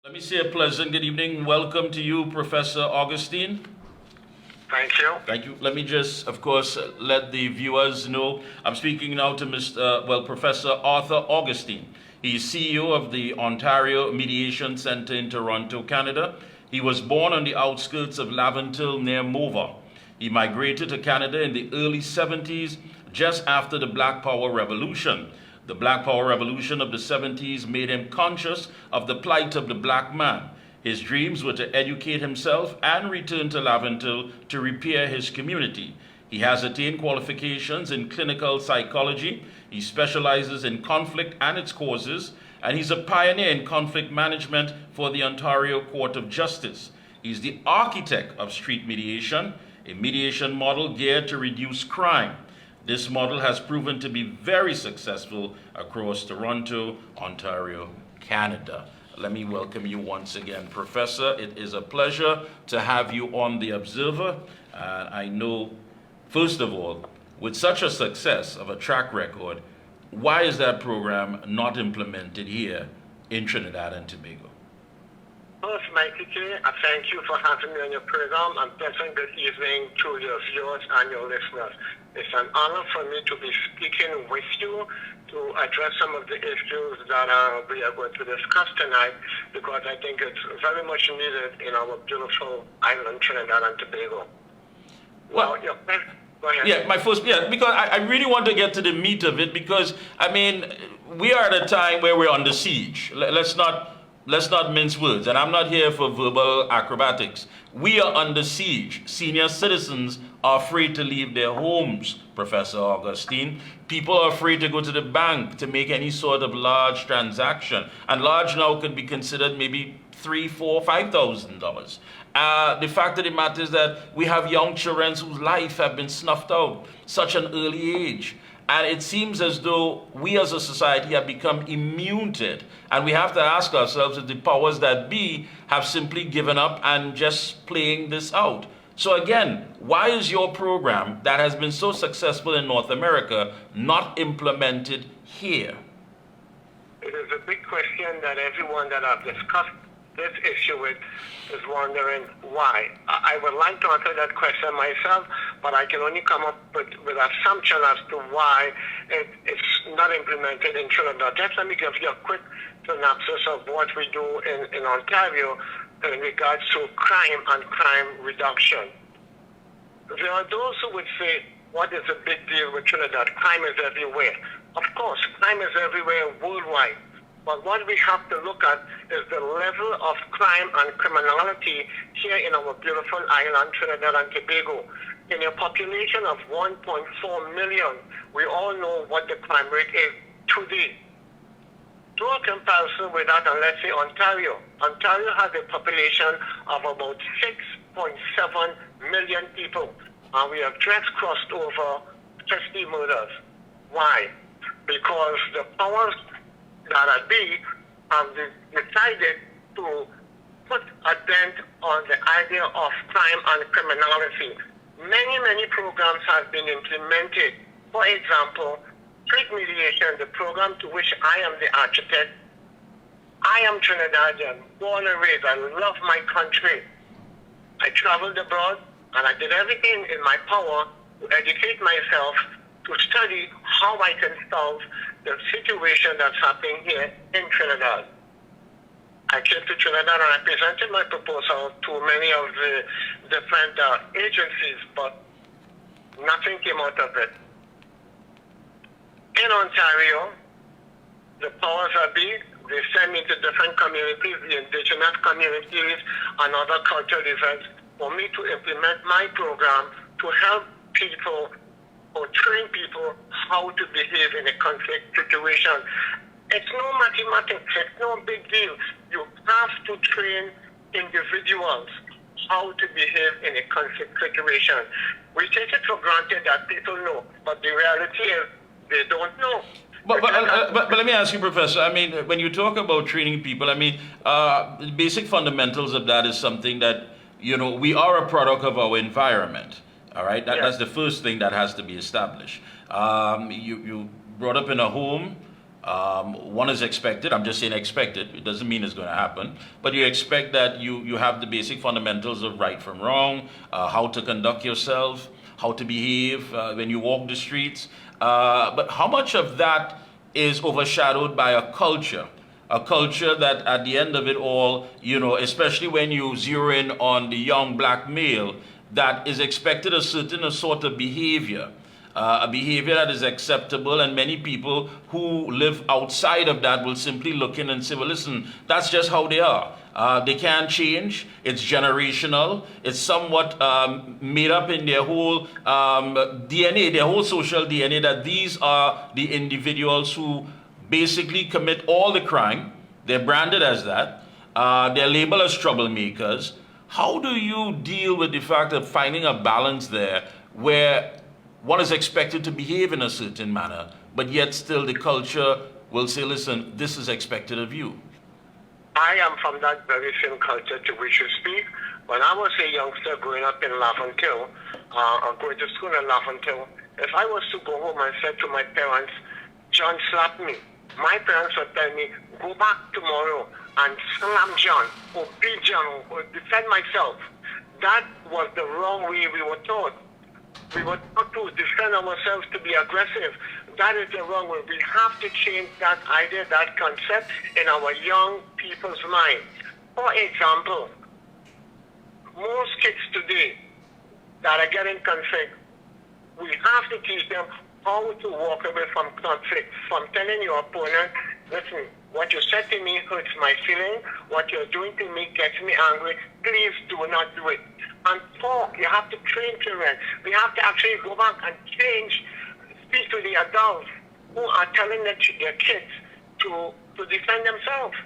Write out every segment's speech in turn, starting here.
Let me say a pleasant good evening. Welcome to you, Professor Augustine. Thank you. Thank you. Let me just, of course, let the viewers know I'm speaking now to Professor Arthur Augustine. He's CEO of the Ontario Mediation Center in Toronto, Canada. He was born on the outskirts of Laventille near Mova. He migrated to Canada in the early 70s, just after the Black Power Revolution. The Black Power Revolution of the 70s made him conscious of the plight of the black man. His dreams were to educate himself and return to Laventille to repair his community. He has attained qualifications in clinical psychology. He specializes in conflict and its causes, and he's a pioneer in conflict management for the Ontario Court of Justice. He's the architect of street mediation, a mediation model geared to reduce crime. This model has proven to be very successful across Toronto, Ontario, Canada. Let me welcome you once again, Professor. It is a pleasure to have you on The Observer. I know, first of all, with such a success of a track record, why is that program not implemented here in Trinidad and Tobago? First, Mikee K, I thank you for having me on your program, and pleasant good evening to your viewers and your listeners. It's an honor for me to be speaking with you to address some of the issues that we are going to discuss tonight, because I think it's very much needed in our beautiful island, Trinidad and Tobago. Well, yeah, go ahead. Yeah, because I really want to get to the meat of it, because, I mean, we are at a time where we're under siege. Let's not mince words, and I'm not here for verbal acrobatics. We are under siege. Senior citizens are afraid to leave their homes, Professor Augustine. People are afraid to go to the bank to make any sort of large transaction. And large now could be considered maybe $3,000, $4,000, $5,000. The fact of the matter is that we have young children whose life have been snuffed out such an early age. And it seems as though we as a society have become immune to it. And we have to ask ourselves if the powers that be have simply given up and just playing this out. So again, why is your program that has been so successful in North America not implemented here? It is a big question that everyone that I've discussed this issue with is wondering why. I would like to answer that question myself, but I can only come up with assumption as to why it's not implemented in Trinidad. Just let me give you a quick synopsis of what we do in Ontario in regards to crime and crime reduction. There are those who would say, what is the big deal with Trinidad? Crime is everywhere. Of course, crime is everywhere worldwide. But what we have to look at is the level of crime and criminality here in our beautiful island, Trinidad and Tobago. In a population of 1.4 million, we all know what the crime rate is today. Do a comparison with that, and let's say Ontario. Ontario has a population of about 6.7 million people, and we have just crossed over 50 murders. Why? Because the powers that are big have decided to put a dent on the idea of crime and criminality. Many programs have been implemented. For example, street mediation, the program to which I am the architect. I am Trinidadian, born and raised. I love my country. I traveled abroad, and I did everything in my power to educate myself, to study how I can solve the situation that's happening here in Trinidad. I came to Trinidad and I presented my proposal to many of the different agencies, but nothing came out of it. In Ontario, the powers that be, they send me to different communities, the indigenous communities and other cultural events, for me to implement my program to help people or train people how to behave in a conflict situation. It's no mathematics, it's no big deal. You have to train individuals how to behave in a conflict situation. We take it for granted that people know, but the reality is they don't know. But let me ask you, Professor, I mean, when you talk about training people, I mean, the basic fundamentals of that is something that, you know, we are a product of our environment. All right, that's the first thing that has to be established. You brought up in a home, one is expected, I'm just saying expected, it doesn't mean it's going to happen, but you expect that you have the basic fundamentals of right from wrong, how to conduct yourself, how to behave when you walk the streets. But how much of that is overshadowed by a culture? A culture that at the end of it all, especially when you zero in on the young black male, that is expected a certain sort of behavior. A behavior that is acceptable, and many people who live outside of that will simply look in and say, well, listen, that's just how they are. They can't change. It's generational. It's somewhat made up in their whole DNA, their whole social DNA, that these are the individuals who basically commit all the crime. They're branded as that. They're labeled as troublemakers. How do you deal with the fact of finding a balance there where one is expected to behave in a certain manner, but yet still the culture will say, listen, this is expected of you? I am from that very same culture to which you speak. When I was a youngster growing up in Laventille, or going to school in Laventille, if I was to go home and say to my parents, John slapped me, my parents would tell me, go back tomorrow and slam John, or beat John, or defend myself. That was the wrong way we were taught. We were taught to defend ourselves, to be aggressive. That is the wrong way. We have to change that idea, that concept in our young people's mind. For example, most kids today that are getting conflict, we have to teach them how to walk away from conflict, from telling your opponent, listen, what you said to me hurts my feeling, what you're doing to me gets me angry, please do not do it. And talk, you have to train children. We have to actually go back and speak to the adults who are telling their kids to defend themselves.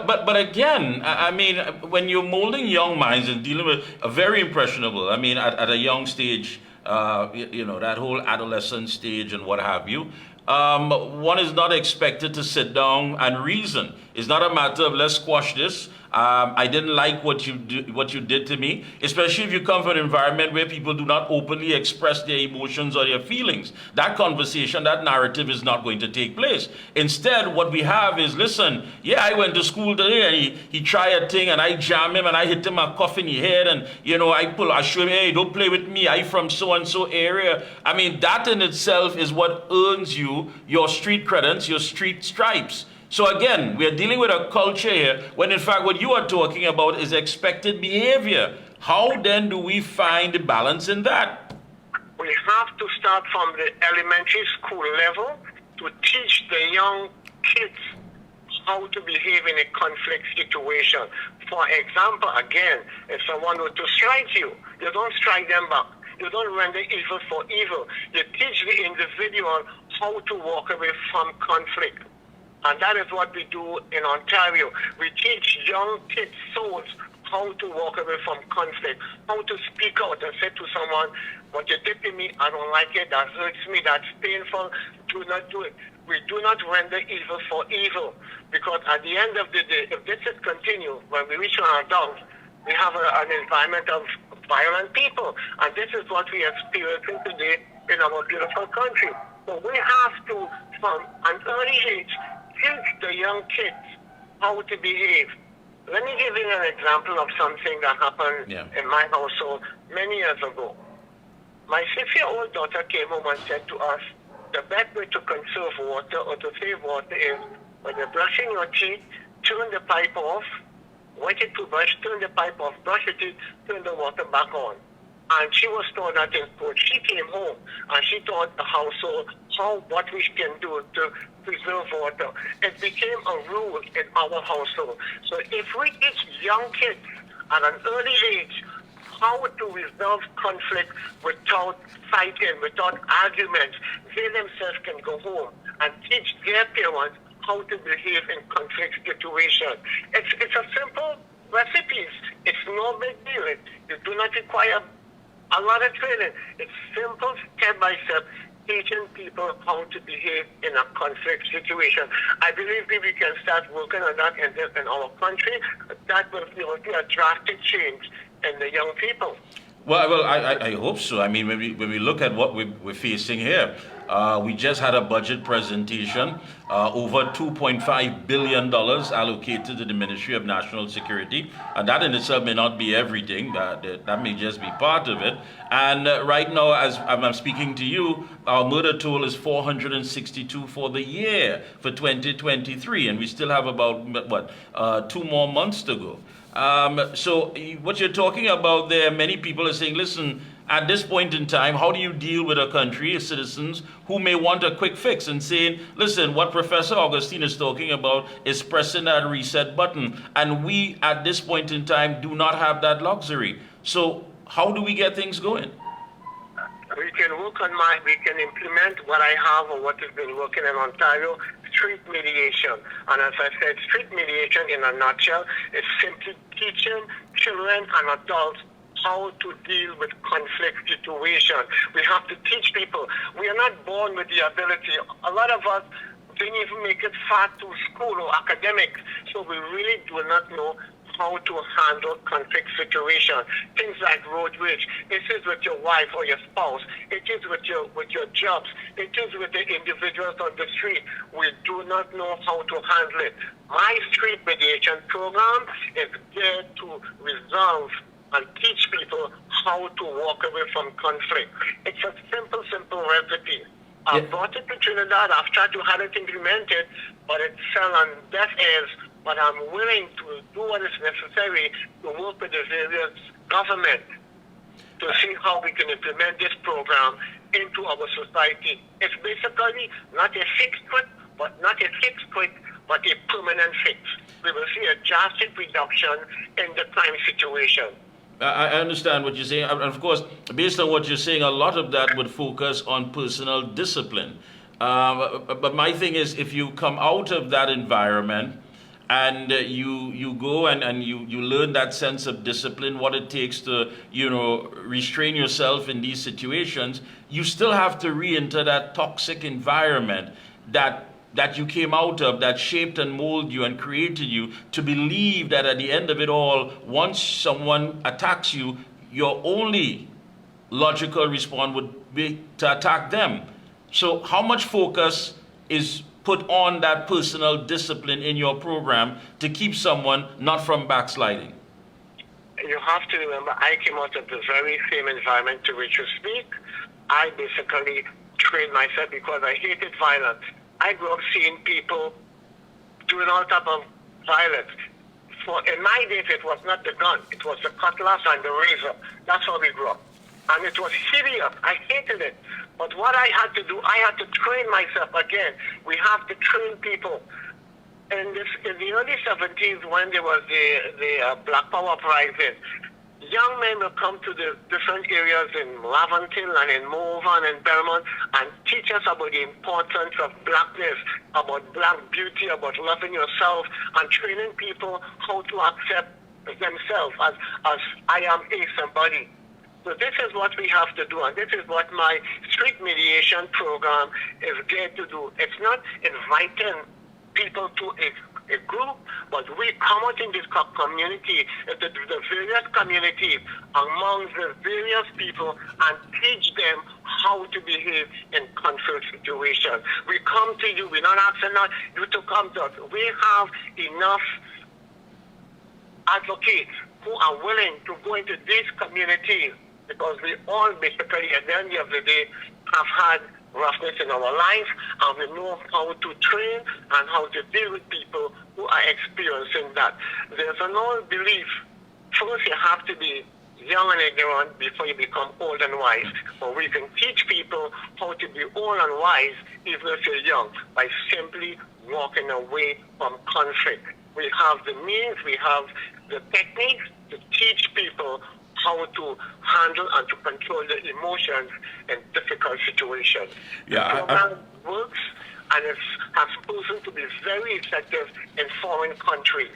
But again, I mean, when you're molding young minds and dealing with a very impressionable, I mean, at a young stage, that whole adolescent stage and what have you, one is not expected to sit down and reason. It's not a matter of let's squash this. I didn't like what you did to me, especially if you come from an environment where people do not openly express their emotions or their feelings. That conversation, that narrative is not going to take place. Instead, what we have is, listen, yeah, I went to school today and he tried a thing and I jam him and I hit him a cuff in the head and, I show him, hey, don't play with me. I from so-and-so area. I mean, that in itself is what earns you your street credence, your street stripes. So again, we are dealing with a culture here when in fact what you are talking about is expected behavior. How then do we find the balance in that? We have to start from the elementary school level to teach the young kids how to behave in a conflict situation. For example, again, if someone were to strike you, you don't strike them back. You don't render evil for evil. You teach the individual how to walk away from conflict. And that is what we do in Ontario. We teach young kids' souls how to walk away from conflict, how to speak out and say to someone, what you did to me, I don't like it, that hurts me, that's painful, do not do it. We do not render evil for evil, because at the end of the day, if this is continued, when we reach our adults, we have an environment of violent people. And this is what we are experiencing today in our beautiful country. So we have to, from an early age, teach the young kids how to behave. Let me give you an example of something that happened in my household many years ago. My 6-year-old daughter came home and said to us, the best way to conserve water or to save water is when you're brushing your teeth, turn the pipe off, wet it to brush, turn the pipe off, brush your teeth, turn the water back on. And she was taught that in school. She came home and she taught the household what we can do to preserve water. It became a rule in our household. So if we teach young kids at an early age how to resolve conflict without fighting, without arguments, they themselves can go home and teach their parents how to behave in conflict situations. It's a simple recipe. It's no big deal. You do not require a lot of training. It's simple, step by step, teaching people how to behave in a conflict situation. I believe if we can start working on that in our country, that will be a drastic change in the young people. Well, I hope so. I mean, when we look at what we're facing here, We just had a budget presentation, over $2.5 billion allocated to the Ministry of National Security. And that in itself may not be everything, that may just be part of it. And right now, as I'm speaking to you, our murder toll is 462 for the year for 2023. And we still have about, 2 more months to go. So what you're talking about there, many people are saying, listen, at this point in time, how do you deal with a country, citizens who may want a quick fix and saying, listen, what Professor Augustine is talking about is pressing that reset button. And we, at this point in time, do not have that luxury. So how do we get things going? We can we can implement what I have or what has been working in Ontario, street mediation. And as I said, street mediation in a nutshell is simply teaching children and adults how to deal with conflict situations. We have to teach people. We are not born with the ability. A lot of us didn't even make it far to school or academics. So we really do not know how to handle conflict situations. Things like road rage. It is with your wife or your spouse. It is with your jobs. It is with the individuals on the street. We do not know how to handle it. My street mediation program is there to resolve and teach people how to walk away from conflict. It's a simple recipe. I brought it to Trinidad. I've tried to have it implemented, but it fell on deaf ears. But I'm willing to do what is necessary to work with the various government to see how we can implement this program into our society. It's basically not a fixed quick, but a permanent fix. We will see a drastic reduction in the crime situation. I understand what you're saying. And of course, based on what you're saying, a lot of that would focus on personal discipline. But my thing is, if you come out of that environment and you go and you learn that sense of discipline, what it takes to, restrain yourself in these situations, you still have to re-enter that toxic environment that you came out of, that shaped and molded you and created you, to believe that at the end of it all, once someone attacks you, your only logical response would be to attack them. So how much focus is put on that personal discipline in your program to keep someone not from backsliding? You have to remember, I came out of the very same environment to which you speak. I basically trained myself because I hated violence. I grew up seeing people doing all type of violence. In my days, it was not the gun. It was the cutlass and the razor. That's how we grew up. And it was hideous. I hated it. But what I had to do, I had to train myself again. We have to train people. In the early 70s, when there was the Black Power uprising, young men will come to the different areas in Laventille and in Morvan and Belmont and teach us about the importance of blackness, about black beauty, about loving yourself, and training people how to accept themselves as I am somebody. So this is what we have to do, and this is what my street mediation program is geared to do. It's not inviting people to a group, but we come out in this community, the various communities, amongst the various people, and teach them how to behave in conflict situations. We come to you, we're not asking you to come to us. We have enough advocates who are willing to go into these communities, because we all basically, at the end of the day, have had roughness in our life, and we know how to train and how to deal with people who are experiencing that. There's an old belief, first you have to be young and ignorant before you become old and wise. But we can teach people how to be old and wise even if you're young, by simply walking away from conflict. We have the means, we have the techniques to teach people how to handle and to control the emotions in difficult situations. Yeah, the program works, and it has proven to be very effective in foreign countries.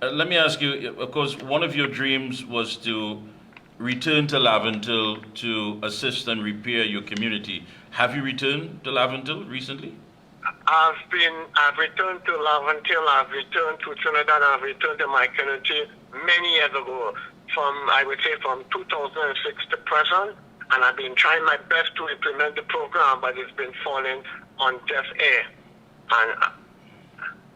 Let me ask you, of course, one of your dreams was to return to Laventille to assist and repair your community. Have you returned to Laventille recently? I've returned to Laventille, I've returned to Trinidad, I've returned to my community many years ago. I would say from 2006 to present, and I've been trying my best to implement the program, but it's been falling on deaf ear. And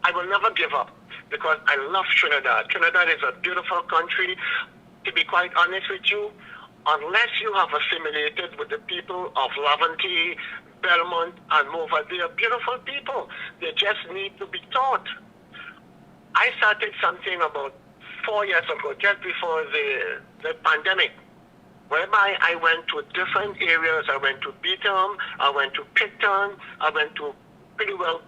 I will never give up because I love Trinidad. Trinidad is a beautiful country. To be quite honest with you, unless you have assimilated with the people of Laventille, Belmont, and Mova, they are beautiful people. They just need to be taught. I started something about 4 years ago, just before the pandemic, whereby I went to different areas. I went to Beetham, I went to Picton, I went to pretty well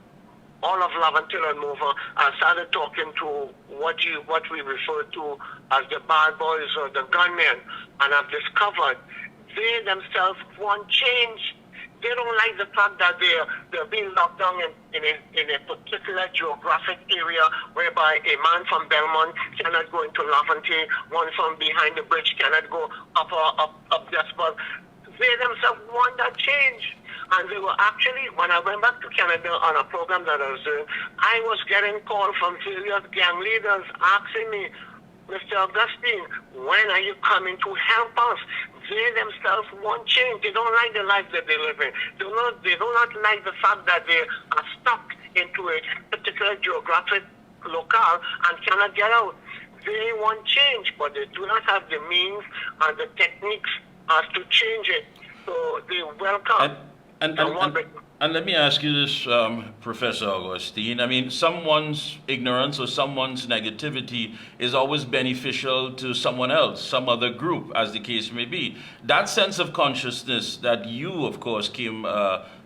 all of Laventille and Mova, and started talking to what we refer to as the bad boys or the gunmen. And I've discovered they themselves want change. They don't like the fact that they're being locked down in a particular geographic area whereby a man from Belmont cannot go into Laventille, one from behind the bridge cannot go up Despot. They themselves want that change. And they were actually, when I went back to Canada on a program that I was doing, I was getting calls from various gang leaders asking me, Mr. Augustine, when are you coming to help us? They themselves want change. They don't like the life that they live in. They do not like the fact that they are stuck into a particular geographic locale and cannot get out. They want change, but they do not have the means and the techniques as to change it. So they welcome. And let me ask you this, Professor Augustine. I mean, someone's ignorance or someone's negativity is always beneficial to someone else, some other group, as the case may be. That sense of consciousness that you, of course, came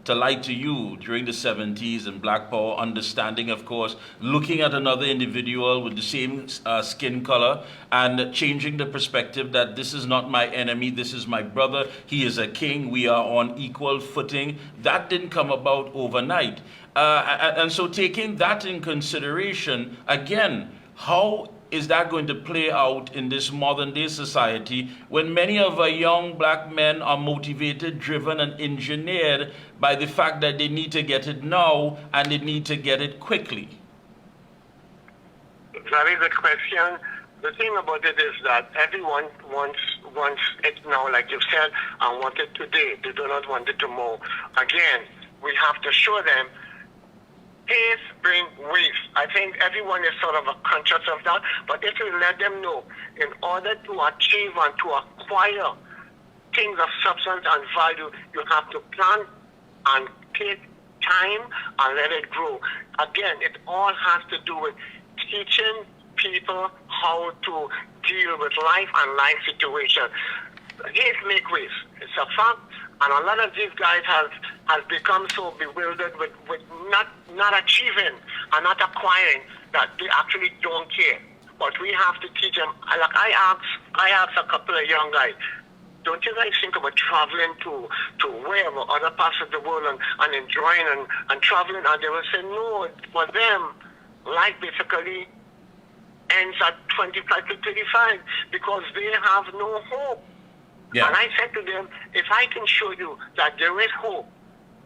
to light to you during the 70s and Black Power, understanding, of course, looking at another individual with the same skin color and changing the perspective that this is not my enemy, this is my brother, he is a king, we are on equal footing. That didn't come about overnight. And so taking that in consideration, again, how is that going to play out in this modern day society when many of our young black men are motivated, driven, and engineered by the fact that they need to get it now and they need to get it quickly? Very good question. The thing about it is that everyone wants it now, like you said, and want it today. They do not want it tomorrow. Again, we have to show them pace bring waste. I think everyone is sort of conscious of that, but if we let them know, in order to achieve and to acquire things of substance and value, you have to plant and take time and let it grow. Again, it all has to do with teaching people how to deal with life and life situations. Haste make waste. It's a fact. And a lot of these guys has become so bewildered with not achieving and not acquiring that they actually don't care. But we have to teach them. Like I asked a couple of young guys, don't you guys think about traveling to wherever, other parts of the world and enjoying and traveling? And they will say, no, for them, life basically ends at 25 to 35 because they have no hope. Yeah. And I said to them, if I can show you that there is hope,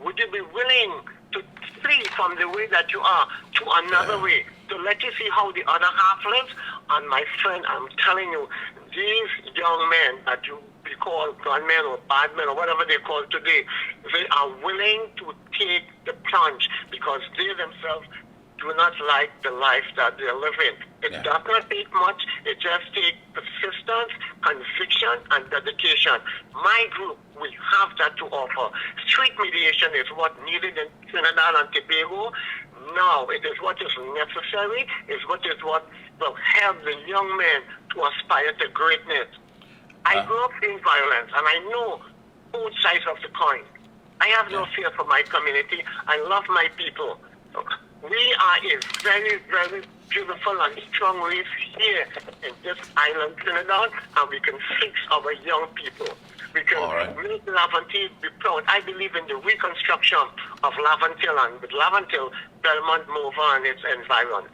would you be willing to flee from the way that you are to another way, to let you see how the other half lives? And my friend, I'm telling you, these young men that you call gunmen or bad men or whatever they call today, they are willing to take the plunge because they themselves do not like the life that they're living. It does not take much. It just takes persistence, conviction, and dedication. My group, we have that to offer. Street mediation is what needed in Trinidad and Tobago. Now, it is what is necessary, what will help the young men to aspire to greatness. I grew up in violence, and I know both sides of the coin. I have no fear for my community. I love my people. We are a very, very beautiful and strong race here in this island, Trinidad, and we can fix our young people. We can make Laventille be proud. I believe in the reconstruction of Laventille, and with Laventille, Belmont, Mova, and its environs.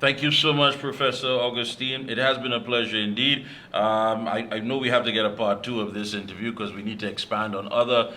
Thank you so much, Professor Augustine. It has been a pleasure indeed. I know we have to get a part 2 of this interview because we need to expand on other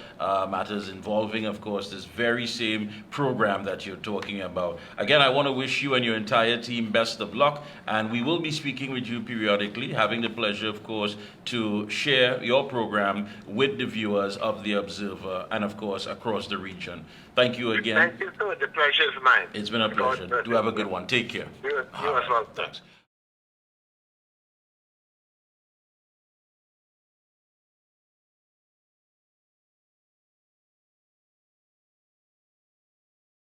matters involving, of course, this very same program that you're talking about. Again, I want to wish you and your entire team best of luck, and we will be speaking with you periodically, having the pleasure, of course, to share your program with the viewers of The Observer and, of course, across the region. Thank you again. Thank you, sir. The pleasure is mine. It's been a pleasure. Do have a good one. Take care. You as well. Thanks.